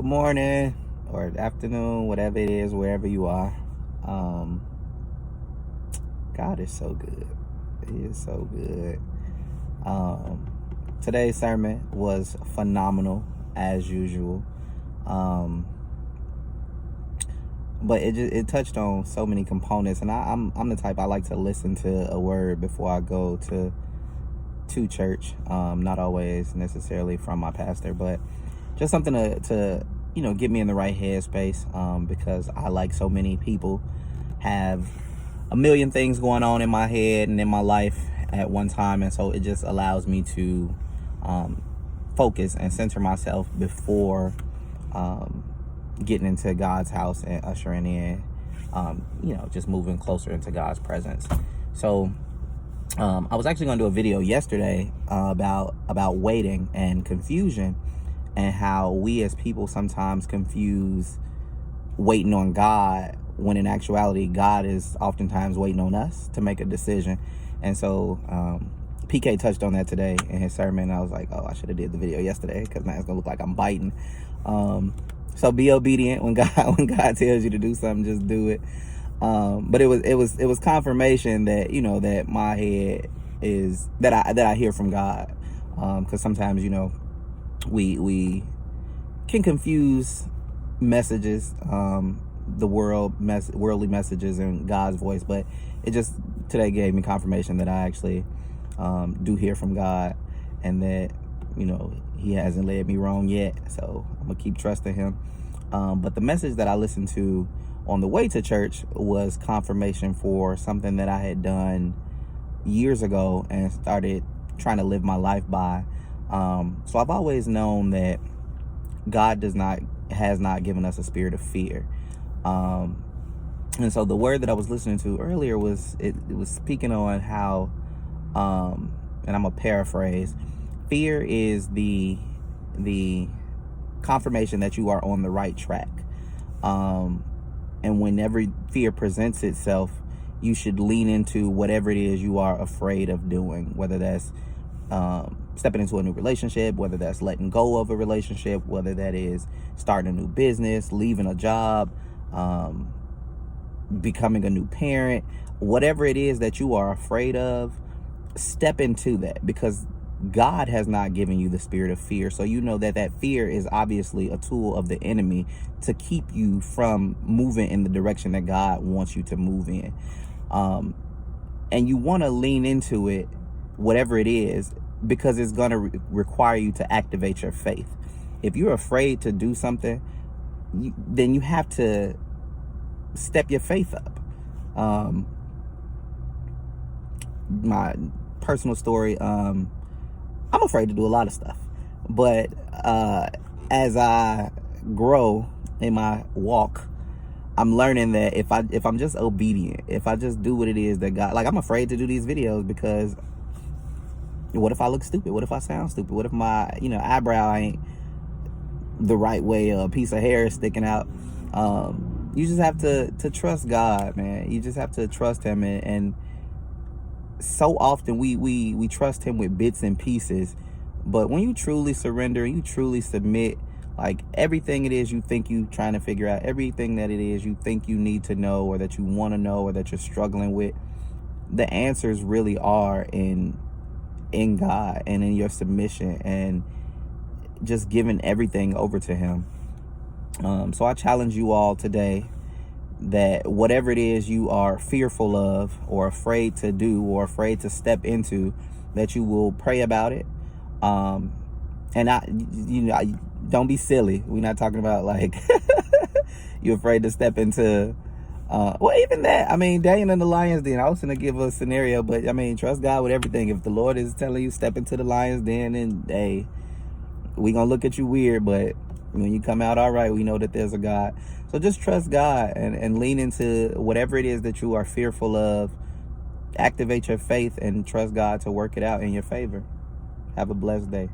Good morning or afternoon, whatever it is, wherever you are. God is so good. He is so good. Today's sermon was phenomenal as usual. But it touched on so many components, and I'm the type, I like to listen to a word before I go to church. Not always necessarily from my pastor, but just something to get me in the right headspace, because I, like so many people, have a million things going on in my head and in my life at one time, and so it just allows me to focus and center myself before getting into God's house and ushering in, just moving closer into God's presence. So I was actually going to do a video yesterday about waiting and confusion, and how we as people sometimes confuse waiting on God when in actuality God is oftentimes waiting on us to make a decision. And so PK touched on that today in his sermon. I was like, oh, I should have did the video yesterday, because now it's gonna look like I'm biting. So be obedient when God tells you to do something, just do it. But it was confirmation that that my head is that I hear from God, because sometimes we can confuse messages, the worldly messages, and God's voice. But it just today gave me confirmation that I actually do hear from God, and that he hasn't led me wrong yet. So I'm gonna keep trusting him. But the message that I listened to on the way to church was confirmation for something that I had done years ago and started trying to live my life by. So I've always known that God has not given us a spirit of fear. And so the word that I was listening to earlier was speaking on how, and I'm gonna paraphrase, fear is the confirmation that you are on the right track. And whenever fear presents itself, you should lean into whatever it is you are afraid of doing, whether that's stepping into a new relationship, whether that's letting go of a relationship, whether that is starting a new business, leaving a job, becoming a new parent, whatever it is that you are afraid of, step into that, because God has not given you the spirit of fear. So that fear is obviously a tool of the enemy to keep you from moving in the direction that God wants you to move in. And you want to lean into it, whatever it is, because it's going to require you to activate your faith. If you're afraid to do something, then you have to step your faith up. My personal story, I'm afraid to do a lot of stuff, but as I grow in my walk, I'm learning that if I'm just obedient, if I just do what it is that God, like, I'm afraid to do these videos because what if I look stupid? What if I sound stupid? What if my eyebrow ain't the right way, a piece of hair is sticking out? You just have to trust God, man. You just have to trust him, and so often we trust him with bits and pieces. But when you truly surrender, you truly submit, like, everything it is you think you trying to figure out, everything that it is you think you need to know, or that you want to know, or that you're struggling with, the answers really are in God and in your submission and just giving everything over to him. So I challenge you all today that whatever it is you are fearful of, or afraid to do, or afraid to step into, that you will pray about it. And don't be silly. We're not talking about like you're afraid to step into well, even that, I mean, Daniel in the lion's den, I was gonna give a scenario, but I mean, trust God with everything. If the Lord is telling you step into the lion's den, then hey, we gonna look at you weird, but when you come out all right, we know that there's a God. So just trust God and lean into whatever it is that you are fearful of. Activate your faith and trust God to work it out in your favor. Have a blessed day.